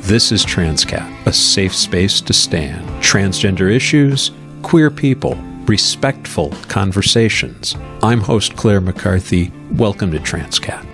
This is Transqat, a safe space to stand. Transgender issues, queer people, respectful conversations. I'm host Clare McCarthy. Welcome to Transqat.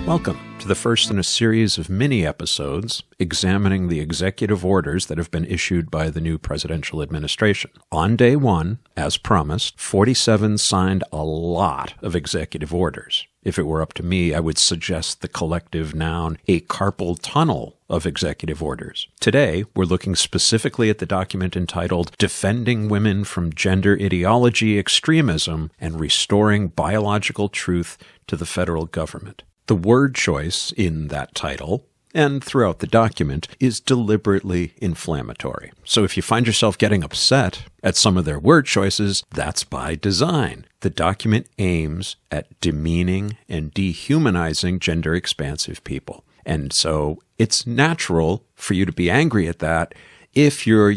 Welcome to the first in a series of mini episodes examining the executive orders that have been issued by the new presidential administration. On day one, as promised, 47 signed a lot of executive orders. If it were up to me, I would suggest the collective noun, a carpal tunnel of executive orders. Today, we're looking specifically at the document entitled Defending Women from Gender Ideology, Extremism, and Restoring Biological Truth to the Federal Government. The word choice in that title and throughout the document is deliberately inflammatory. So if you find yourself getting upset at some of their word choices, that's by design. The document aims at demeaning and dehumanizing gender-expansive people. And so it's natural for you to be angry at that if you're,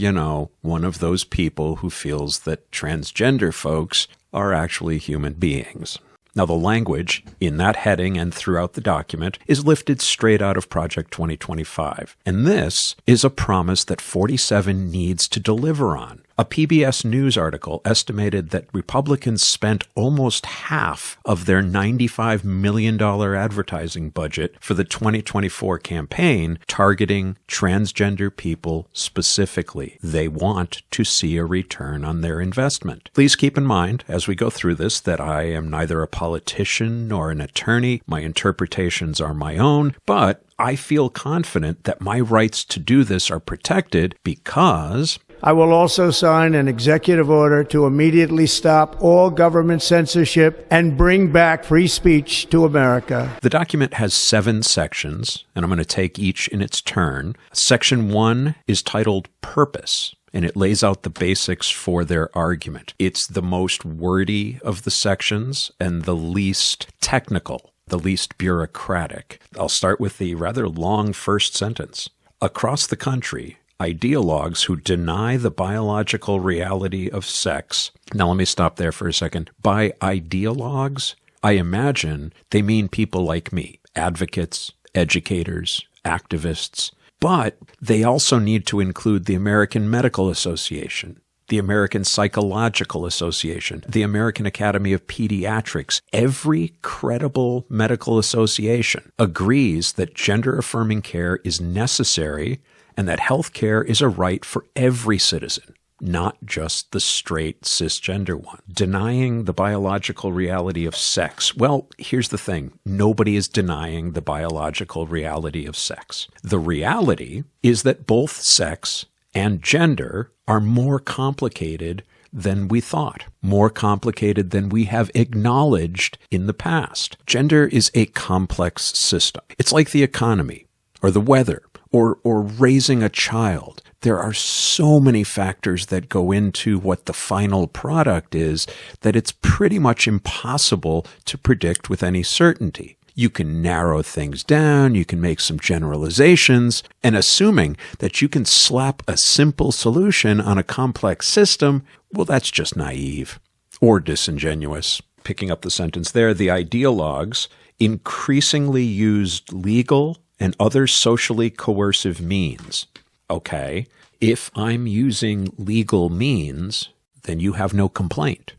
one of those people who feels that transgender folks are actually human beings. Now, the language in that heading and throughout the document is lifted straight out of Project 2025. And this is a promise that 47 needs to deliver on. A PBS News article estimated that Republicans spent almost half of their $95 million advertising budget for the 2024 campaign targeting transgender people specifically. They want to see a return on their investment. Please keep in mind, as we go through this, that I am neither a politician nor an attorney. My interpretations are my own, but I feel confident that my rights to do this are protected because I will also sign an executive order to immediately stop all government censorship and bring back free speech to America. The document has 7 sections, and I'm going to take each in its turn. Section 1 is titled Purpose, and it lays out the basics for their argument. It's the most wordy of the sections and the least technical, the least bureaucratic. I'll start with the rather long first sentence. Across the country, ideologues who deny the biological reality of sex. Now, let me stop there for a second. By ideologues, I imagine they mean people like me, advocates, educators, activists, but they also need to include the American Medical Association, the American Psychological Association, the American Academy of Pediatrics. Every credible medical association agrees that gender-affirming care is necessary and that health care is a right for every citizen, not just the straight cisgender one. Denying the biological reality of sex. Well, here's the thing. Nobody is denying the biological reality of sex. The reality is that both sex and gender are more complicated than we thought, more complicated than we have acknowledged in the past. Gender is a complex system. It's like the economy or the weather or raising a child. There are so many factors that go into what the final product is that it's pretty much impossible to predict with any certainty. You can narrow things down, you can make some generalizations, and assuming that you can slap a simple solution on a complex system, well, that's just naive or disingenuous. Picking up the sentence there, the ideologues increasingly used legal and other socially coercive means. Okay, if I'm using legal means, then you have no complaint.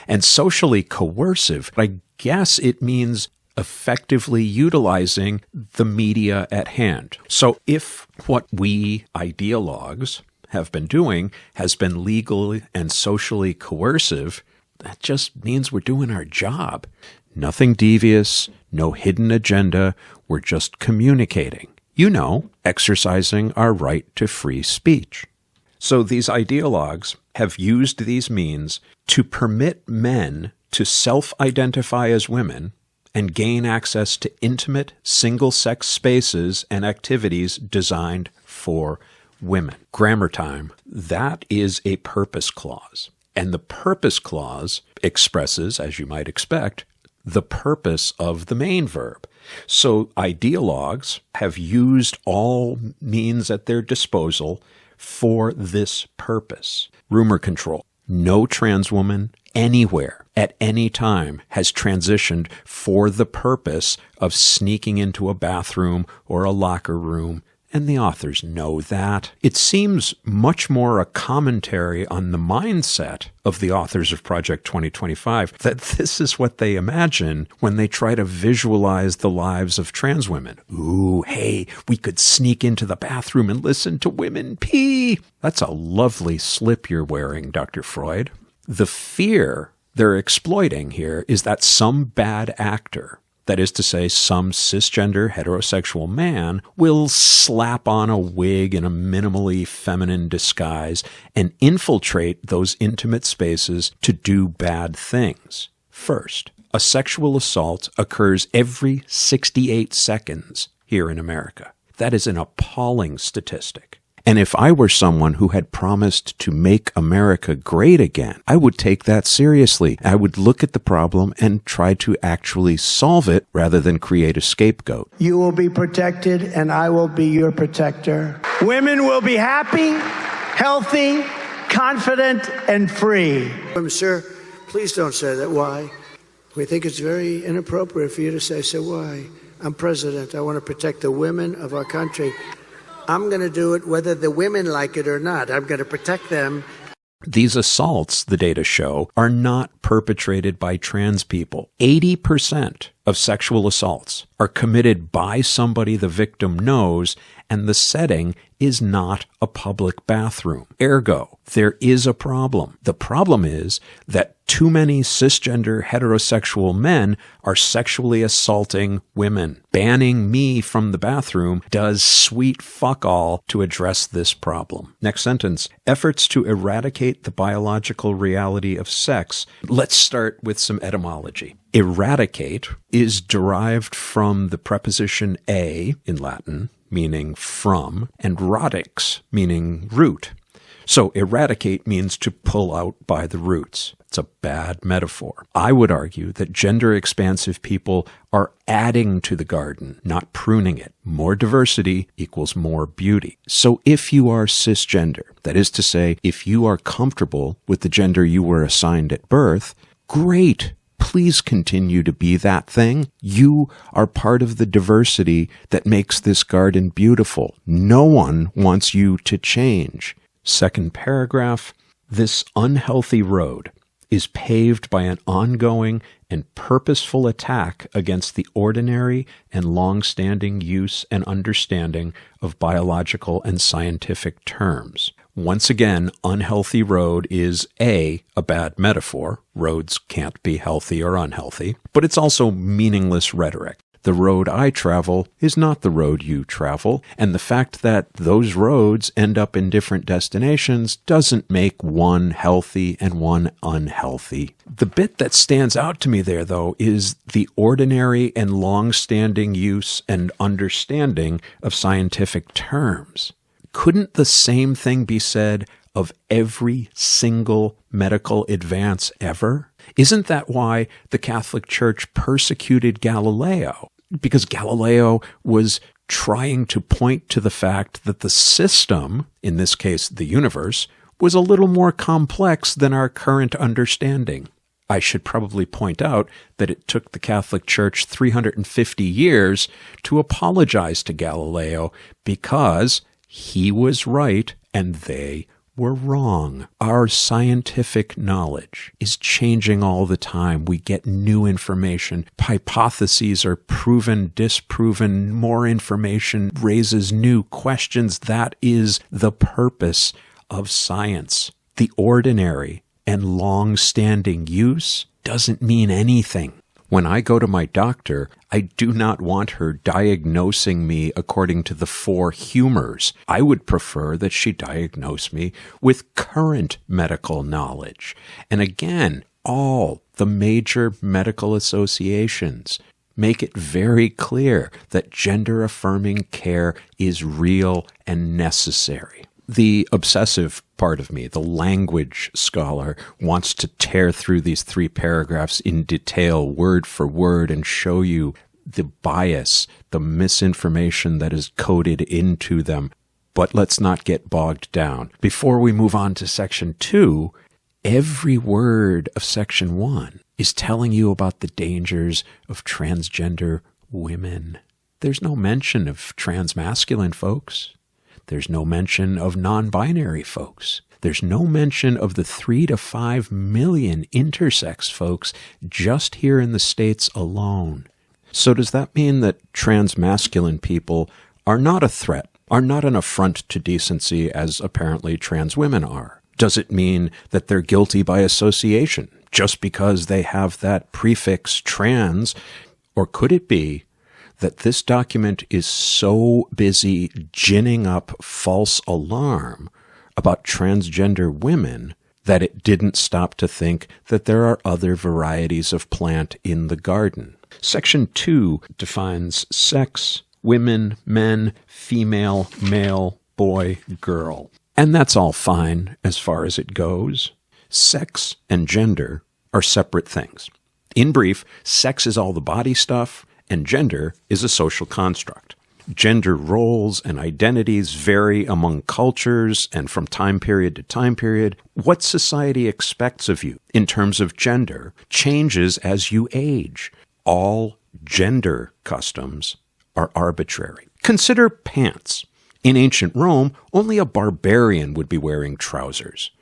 And socially coercive, I guess it means effectively utilizing the media at hand. So if what we ideologues have been doing has been legal and socially coercive, that just means we're doing our job. Nothing devious, no hidden agenda. We're just communicating. Exercising our right to free speech. So these ideologues have used these means to permit men to self-identify as women and gain access to intimate, single-sex spaces and activities designed for women. Grammar time. That is a purpose clause. And the purpose clause expresses, as you might expect, the purpose of the main verb. So ideologues have used all means at their disposal for this purpose. Rumor control. No trans woman anywhere at any time has transitioned for the purpose of sneaking into a bathroom or a locker room, and the authors know that. It seems much more a commentary on the mindset of the authors of Project 2025 that this is what they imagine when they try to visualize the lives of trans women. Ooh, hey, we could sneak into the bathroom and listen to women pee. That's a lovely slip you're wearing, Dr. Freud. The fear they're exploiting here is that some bad actor, that is to say, some cisgender heterosexual man, will slap on a wig in a minimally feminine disguise and infiltrate those intimate spaces to do bad things. First, a sexual assault occurs every 68 seconds here in America. That is an appalling statistic. And if I were someone who had promised to make America great again, I would take that seriously. I would look at the problem and try to actually solve it rather than create a scapegoat. You will be protected, and I will be your protector. Women will be happy, healthy, confident, and free. Sir, please don't say that. Why? We think it's very inappropriate for you to say, so why? I'm president. I want to protect the women of our country. I'm going to do it whether the women like it or not. I'm going to protect them. These assaults, the data show, are not perpetrated by trans people. 80% of sexual assaults are committed by somebody the victim knows, and the setting is not a public bathroom. Ergo, there is a problem. The problem is that too many cisgender heterosexual men are sexually assaulting women. Banning me from the bathroom does sweet fuck all to address this problem. Next sentence. Efforts to eradicate the biological reality of sex. Let's start with some etymology. Eradicate is derived from the preposition a in Latin, meaning from, and radix, meaning root. So eradicate means to pull out by the roots. It's a bad metaphor. I would argue that gender-expansive people are adding to the garden, not pruning it. More diversity equals more beauty. So if you are cisgender, that is to say, if you are comfortable with the gender you were assigned at birth, great. Please continue to be that thing. You are part of the diversity that makes this garden beautiful. No one wants you to change. Second paragraph, this unhealthy road is paved by an ongoing and purposeful attack against the ordinary and long-standing use and understanding of biological and scientific terms. Once again, unhealthy road is a bad metaphor. Roads can't be healthy or unhealthy, but it's also meaningless rhetoric. The road I travel is not the road you travel, and the fact that those roads end up in different destinations doesn't make one healthy and one unhealthy. The bit that stands out to me there, though, is the ordinary and long-standing use and understanding of scientific terms. Couldn't the same thing be said of every single medical advance ever? Isn't that why the Catholic Church persecuted Galileo? Because Galileo was trying to point to the fact that the system, in this case the universe, was a little more complex than our current understanding. I should probably point out that it took the Catholic Church 350 years to apologize to Galileo because he was right and they were wrong. Our scientific knowledge is changing all the time. We get new information. Hypotheses are proven, disproven. More information raises new questions. That is the purpose of science. The ordinary and long-standing use doesn't mean anything. When I go to my doctor, I do not want her diagnosing me according to the four humors. I would prefer that she diagnose me with current medical knowledge. And again, all the major medical associations make it very clear that gender-affirming care is real and necessary. The obsessive part of me, the language scholar, wants to tear through these 3 paragraphs in detail, word for word, and show you the bias, the misinformation that is coded into them. But let's not get bogged down. Before we move on to section 2, Every word of Section 1 is telling you about the dangers of transgender women. There's no mention of transmasculine folks. There's no mention of non-binary folks. There's no mention of the 3 to 5 million intersex folks just here in the States alone. So does that mean that transmasculine people are not a threat, are not an affront to decency as apparently trans women are? Does it mean that they're guilty by association just because they have that prefix trans? Or could it be that this document is so busy ginning up false alarm about transgender women that it didn't stop to think that there are other varieties of plant in the garden? Section 2 defines sex, women, men, female, male, boy, girl. And that's all fine as far as it goes. Sex and gender are separate things. In brief, sex is all the body stuff, and gender is a social construct. Gender roles and identities vary among cultures and from time period to time period. What society expects of you in terms of gender changes as you age. All gender customs are arbitrary. Consider pants. In ancient Rome, only a barbarian would be wearing trousers.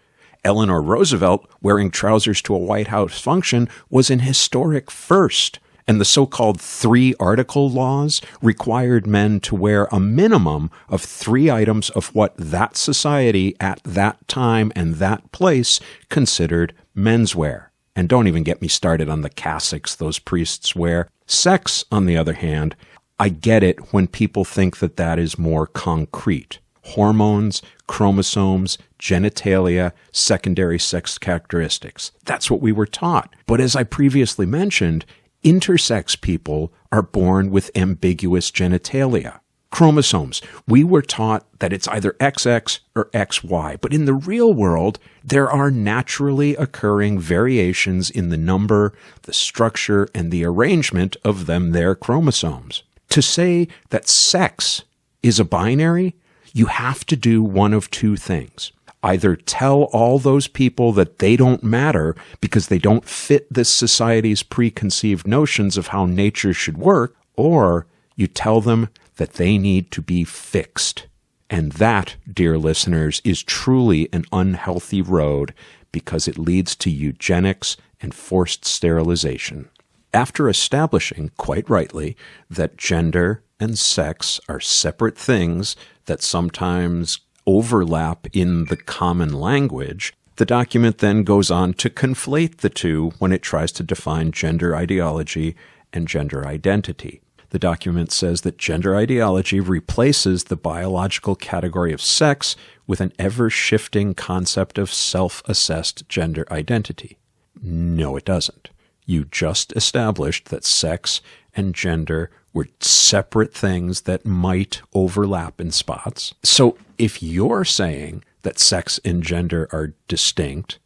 Eleanor Roosevelt wearing trousers to a White House function was an historic first, and the so-called 3-article laws required men to wear a minimum of 3 items of what that society at that time and that place considered menswear. And don't even get me started on the cassocks those priests wear. Sex, on the other hand, I get it when people think that that is more concrete. Hormones, chromosomes, genitalia, secondary sex characteristics. That's what we were taught. But as I previously mentioned, intersex people are born with ambiguous genitalia. Chromosomes. We were taught that it's either XX or XY, but in the real world, there are naturally occurring variations in the number, the structure, and the arrangement of their chromosomes. To say that sex is a binary, you have to do one of two things. Either tell all those people that they don't matter because they don't fit this society's preconceived notions of how nature should work, or you tell them that they need to be fixed. And that, dear listeners, is truly an unhealthy road because it leads to eugenics and forced sterilization. After establishing, quite rightly, that gender and sex are separate things that sometimes overlap in the common language, the document then goes on to conflate the two when it tries to define gender ideology and gender identity. The document says that gender ideology replaces the biological category of sex with an ever-shifting concept of self-assessed gender identity. No, it doesn't. You just established that sex and gender were separate things that might overlap in spots. So if you're saying that sex and gender are distinct,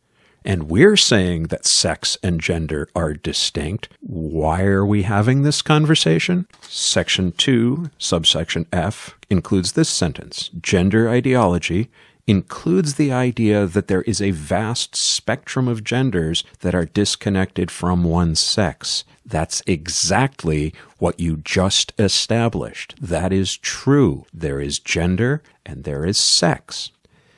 and we're saying that sex and gender are distinct, why are we having this conversation? Section 2, subsection F, includes this sentence. Gender ideology includes the idea that there is a vast spectrum of genders that are disconnected from one sex. That's exactly what you just established. That is true. There is gender and there is sex.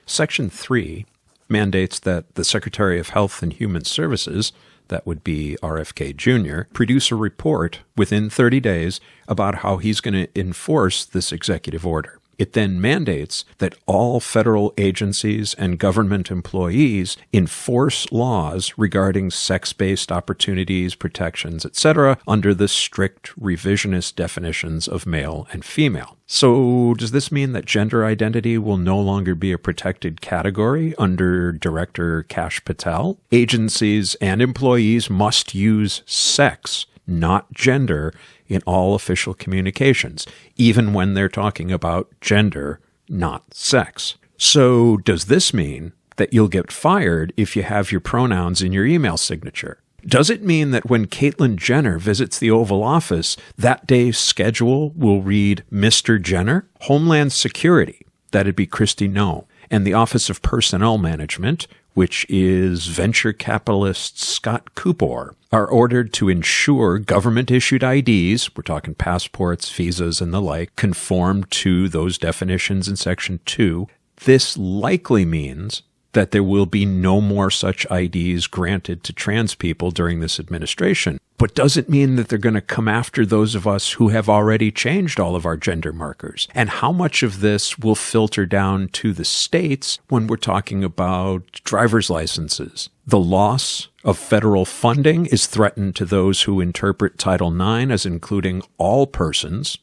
Section 3 mandates that the Secretary of Health and Human Services, that would be RFK Jr., produce a report within 30 days about how he's going to enforce this executive order. It then mandates that all federal agencies and government employees enforce laws regarding sex-based opportunities, protections, etc., under the strict revisionist definitions of male and female. So does this mean that gender identity will no longer be a protected category under Director Kash Patel? Agencies and employees must use sex, not gender, in all official communications, even when they're talking about gender, not sex. So does this mean that you'll get fired if you have your pronouns in your email signature? Does it mean that when Caitlyn Jenner visits the Oval Office, that day's schedule will read Mr. Jenner? Homeland Security, that'd be Kristi Noem, and the Office of Personnel Management, which is venture capitalist Scott Cooper, are ordered to ensure government-issued IDs, we're talking passports, visas, and the like, conform to those definitions in Section 2. This likely means that there will be no more such IDs granted to trans people during this administration. But does it mean that they're going to come after those of us who have already changed all of our gender markers? And how much of this will filter down to the states when we're talking about driver's licenses? The loss of federal funding is threatened to those who interpret Title IX as including all persons,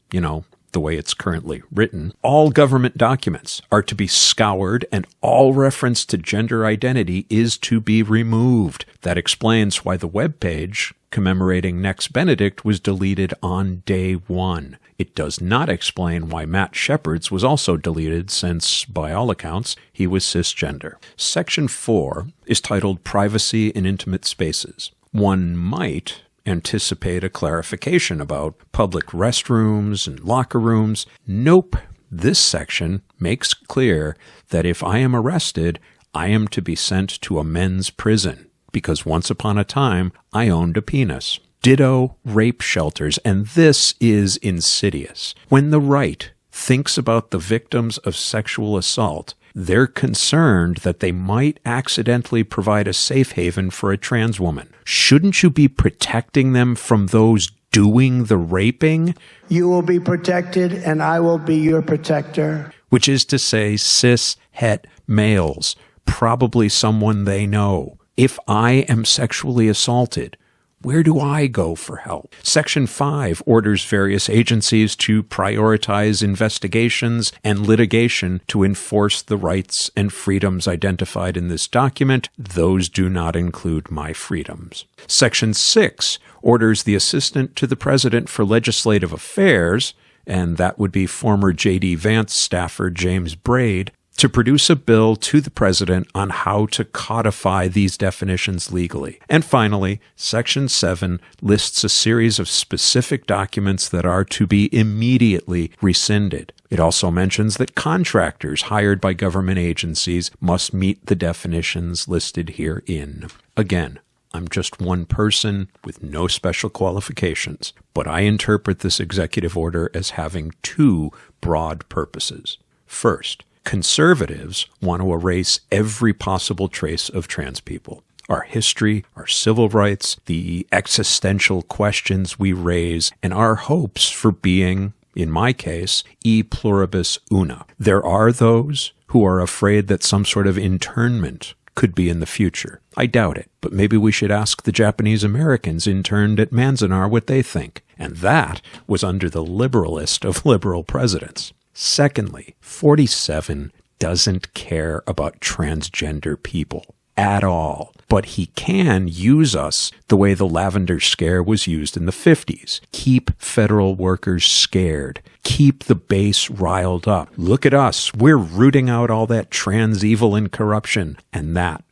the way it's currently written. All government documents are to be scoured and all reference to gender identity is to be removed. That explains why the webpage commemorating Next Benedict was deleted on day one. It does not explain why Matt Shepard's was also deleted since, by all accounts, he was cisgender. Section 4 is titled Privacy in Intimate Spaces. One might anticipate a clarification about public restrooms and locker rooms. Nope. This section makes clear that if I am arrested, I am to be sent to a men's prison because once upon a time, I owned a penis. Ditto rape shelters, and this is insidious. When the right thinks about the victims of sexual assault, they're concerned that they might accidentally provide a safe haven for a trans woman. Shouldn't you be protecting them from those doing the raping? You will be protected, and I will be your protector. Which is to say, cis-het males, probably someone they know. If I am sexually assaulted, where do I go for help? Section 5 orders various agencies to prioritize investigations and litigation to enforce the rights and freedoms identified in this document. Those do not include my freedoms. Section 6 orders the Assistant to the President for Legislative Affairs, and that would be former J.D. Vance staffer James Braid, to produce a bill to the president on how to codify these definitions legally. And finally, Section 7 lists a series of specific documents that are to be immediately rescinded. It also mentions that contractors hired by government agencies must meet the definitions listed herein. Again, I'm just one person with no special qualifications, but I interpret this executive order as having two broad purposes. First, conservatives want to erase every possible trace of trans people. Our history, our civil rights, the existential questions we raise, and our hopes for being, in my case, e pluribus una. There are those who are afraid that some sort of internment could be in the future. I doubt it, but maybe we should ask the Japanese Americans interned at Manzanar what they think. And that was under the liberalist of liberal presidents. Secondly, 47 doesn't care about transgender people at all, but he can use us the way the Lavender Scare was used in the 50s. Keep federal workers scared. Keep the base riled up. Look at us. We're rooting out all that trans evil and corruption. And that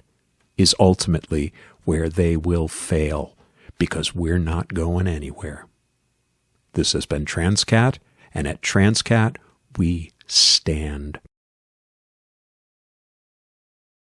is ultimately where they will fail, because we're not going anywhere. This has been Transqat, and at Transqat, we stand.